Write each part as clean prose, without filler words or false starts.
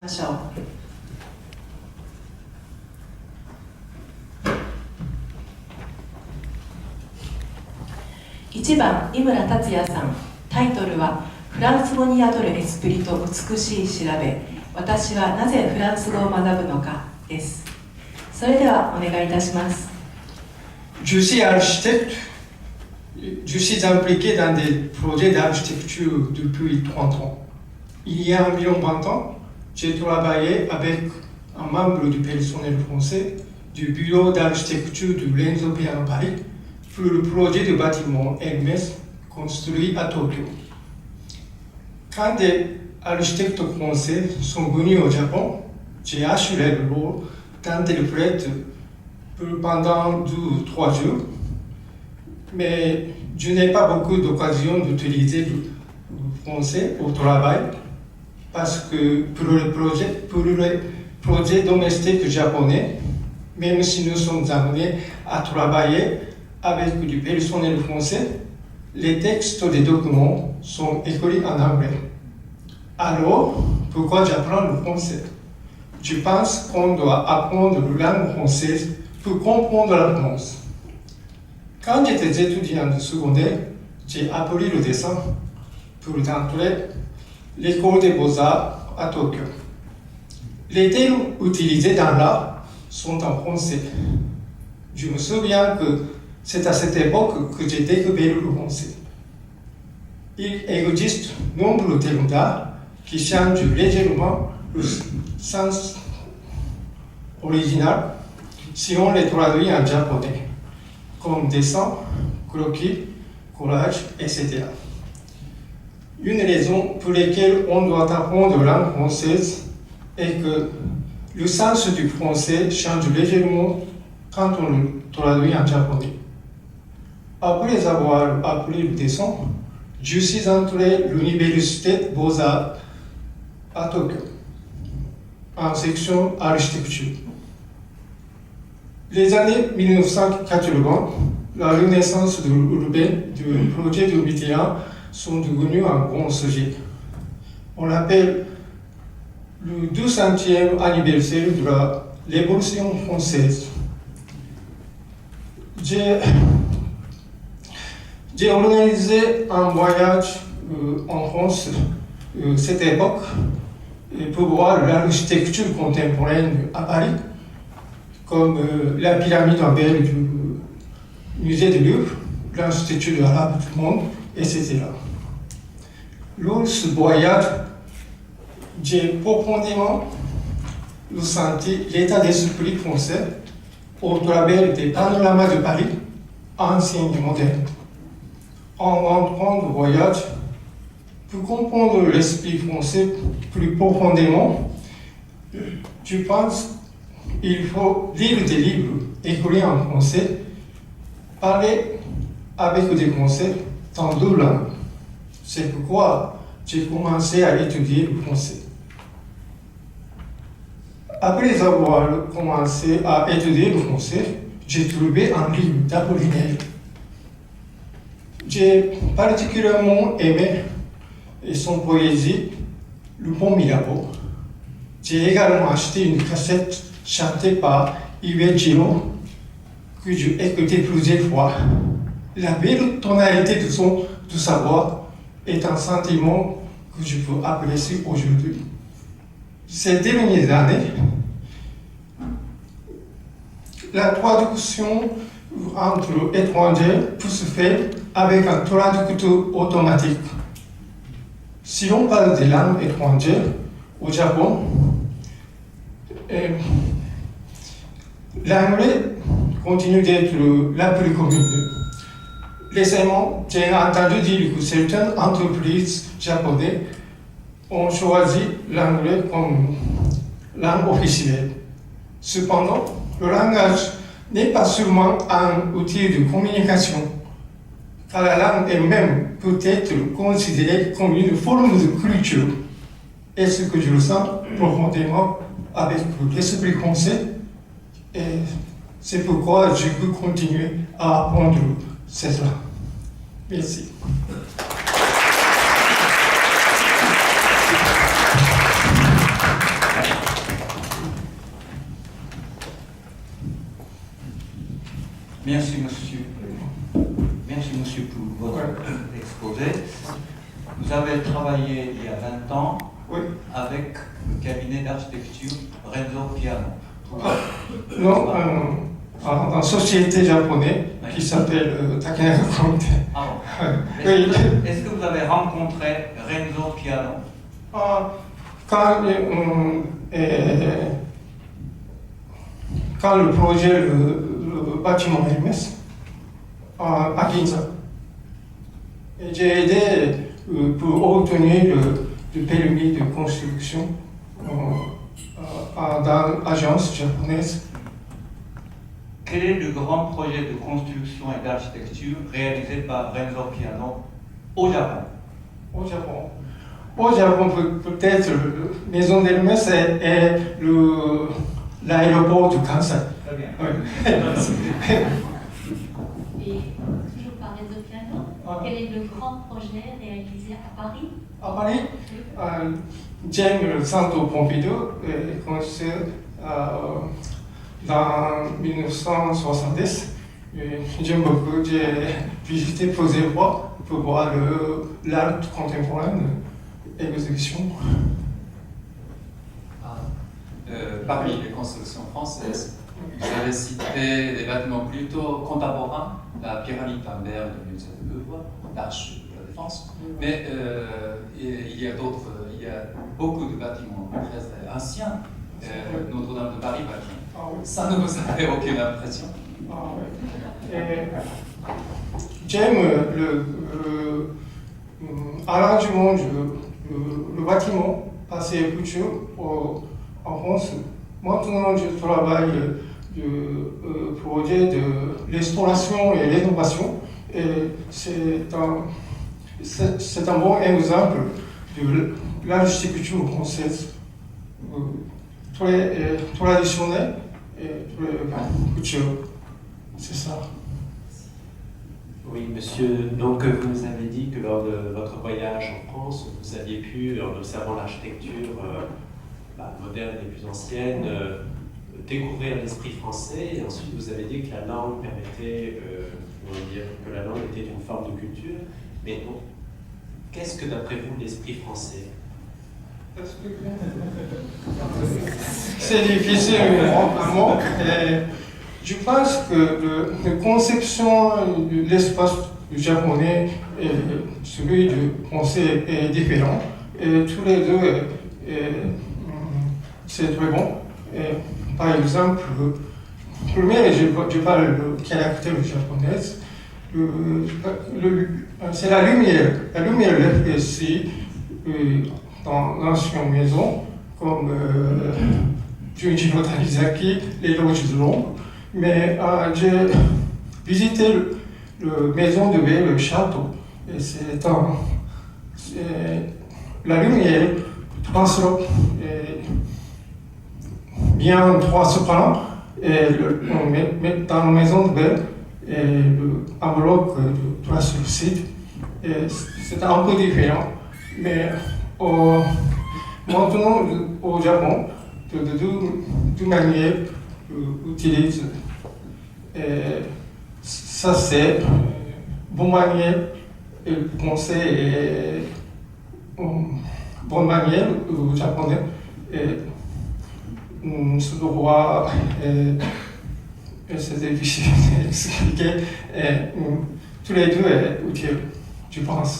ましょう。1番、井村達也さん。タイトルはフランス語に宿るエスプリと美しい調べ、私はなぜフランス語を学ぶのかです。それではお願いいたします。Je suis architecte. Je suis impliqué dans des projets d'architecture depuis 30 ans. Il y a environ 20 ans, j'ai travaillé avec un membre du personnel français du bureau d'architecture de Renzo Piano Paris pour le projet de bâtiment Hermès construit à Tokyo. Quand des architectes français sont venus au Japon, j'ai assuré le rôle d'interprète pendant 2 ou 3 jours, mais je n'ai pas beaucoup d'occasion d'utiliser le français au travail parce que pour le projet domestique japonais, même si nous sommes amenés à travailler avec du personnel français, les textes des documents sont écrits en anglais. Alors, pourquoi j'apprends le français? Je pense qu'on doit apprendre la langue française pour comprendre la France. Quand j'étais étudiant de secondaire, j'ai appris le dessin pour entrer l'école des beaux-arts à Tokyo. Les termes utilisés dans l'art sont en français. Je me souviens que c'est à cette époque que j'ai découvert le français. Il existe nombreux termes d'art qui changent légèrement le sens original si on les traduit en japonais, comme dessin, croquis, collage, etc. Une raison pour laquelle on doit apprendre la langue française est que le sens du français change légèrement quand on le traduit en japonais. Après avoir appris le dessin, je suis entré à l'université Beaux-Arts à Tokyo, en section architecture. Les années 1980, la renaissance urbaine du projet de Mitterrand sont devenues un grand sujet. On l'appelle le 200e anniversaire de la Révolution française. J'ai organisé un voyage en France cette époque pour voir l'architecture contemporaine à Paris, comme la pyramide en verre du musée du Louvre, l'Institut arabe du monde, etc. Lors de ce voyage, j'ai profondément ressenti l'état d'esprit français au travers des panoramas de Paris, anciens et modernes. En rentrant de voyage, pour comprendre l'esprit français plus profondément, je pense qu'il faut lire des livres écrits en français, parler avec des Français dans 2 langues. C'est pourquoi j'ai commencé à étudier le français. Après avoir commencé à étudier le français, j'ai trouvé un livre d'Apollinaire. J'ai particulièrement aimé son poésie, Le Pont Mirabeau. J'ai également acheté une cassette chantée par Yves Giraud que j'ai écoutée plusieurs fois. La belle tonalité de sa voix est un sentiment que je peux apprécier aujourd'hui. Ces dernières années, la traduction entre étrangers peut se faire avec un traducteur automatique. Si on parle des langues étrangères au Japon, l'anglais continue d'être la plus commune. Récemment, j'ai entendu dire que certaines entreprises japonaises ont choisi l'anglais comme langue officielle. Cependant, le langage n'est pas seulement un outil de communication, car la langue elle-même peut être considérée comme une forme de culture. Et ce que je ressens profondément avec l'esprit français, et c'est pourquoi je peux continuer à apprendre cette langue. Merci. Merci monsieur. Merci monsieur pour votre exposé. Vous avez travaillé il y a 20 ans Oui. avec le cabinet d'architecture Renzo Piano. Non, en société japonaise Oui. qui s'appelle Takenaka Komite. Ah bon. Oui. Est-ce que vous avez rencontré Renzo Piano? Quand le projet, le bâtiment Hermès, à Ginza, et j'ai aidé pour obtenir le permis de construction dans l'agence japonaise. Quel est le grand projet de construction et d'architecture réalisé par Renzo Piano au Japon? Au Japon, peut-être la maison d'Hermès et l'aéroport de Kansai. Très bien. Oui. Et toujours par Renzo Piano, quel est le grand projet réalisé à Paris? À Paris, j'aime le centre Pompidou, construit dans 1970. J'aime beaucoup, j'ai visité plusieurs fois pour voir l'art contemporain, l'exécution. Parmi les constructions françaises, vous avez cité des bâtiments plutôt contemporains, la pyramide Lambert de Musée de Louvre, l'Arche de la Défense, mais il y a beaucoup de bâtiments très anciens. Notre-Dame de Paris, par exemple. Ça ne vous a fait aucune impression? J'aime l'arrangement le bâtiment passé futur en France. Maintenant, je travaille du projet de restauration et rénovation. Et c'est un bon exemple de l'architecture française, très traditionnelle et très future. C'est ça. Oui, monsieur. Donc, vous nous avez dit que lors de votre voyage en France, vous aviez pu, en observant l'architecture moderne et plus ancienne, découvrir l'esprit français. Et ensuite, vous avez dit que la langue permettait, que la langue était une forme de culture. Mais bon, qu'est-ce que, d'après vous, l'esprit français? C'est difficile, vraiment. Je pense que la conception de l'espace du japonais et celui du français est différent. Et tous les deux, c'est très bon. Et, par exemple, premier, je parle du caractère japonais. C'est la lumière. La lumière réfléchie dans l'ancienne maison, comme Junjiro Tanizaki, les loges de l'ombre. Mais j'ai visité la maison de baie, le château. Et la lumière transloque bien transparent. Et dans la maison de baie, l'enveloppe translucide. C'est un peu différent. Mais maintenant, au Japon, de deux manières, utilise. Ça, c'est bonne manière et conseil bonne manière au japonais. Ce droit, c'est difficile d'expliquer. Tous les deux est utile, je pense.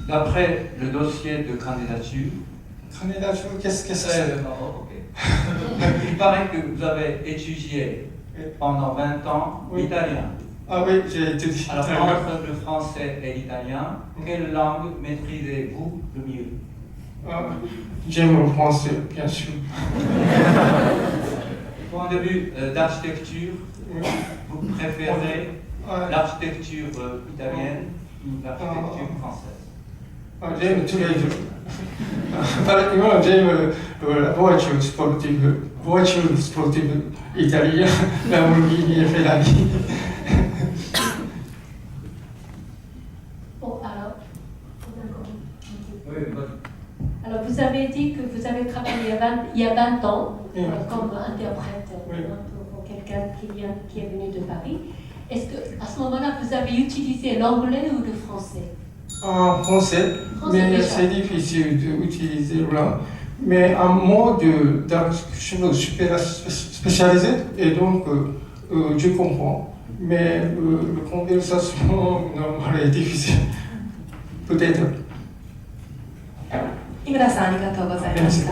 D'après le dossier de candidature, qu'est-ce que c'est? Il paraît que vous avez étudié pendant 20 ans l'italien. Ah oui, j'ai étudié. Alors, entre le français et l'italien, quelle langue maîtrisez-vous le mieux? J'aime le français, bien sûr. Point de vue d'architecture, vous préférez l'architecture italienne ou l'architecture française? J'aime tous les deux. Pratiquement, j'aime la voiture sportive italienne, Lamborghini et Ferrari. Bon, alors, vous avez dit que vous avez travaillé il y a 20 ans comme interprète pour quelques quelqu'un qui est venu de Paris. Est-ce qu'à ce moment-là, vous avez utilisé l'anglais ou le français? En français, mais déjà. c'est difficile d'utiliser le langue. Mais un mot d'instruction spécialisé, et donc je comprends. Mais la conversation normale est difficile. Peut-être. 井村さん、ありがとうございました。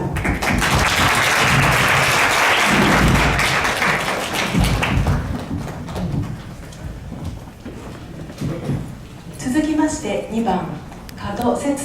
続きまして2番、門節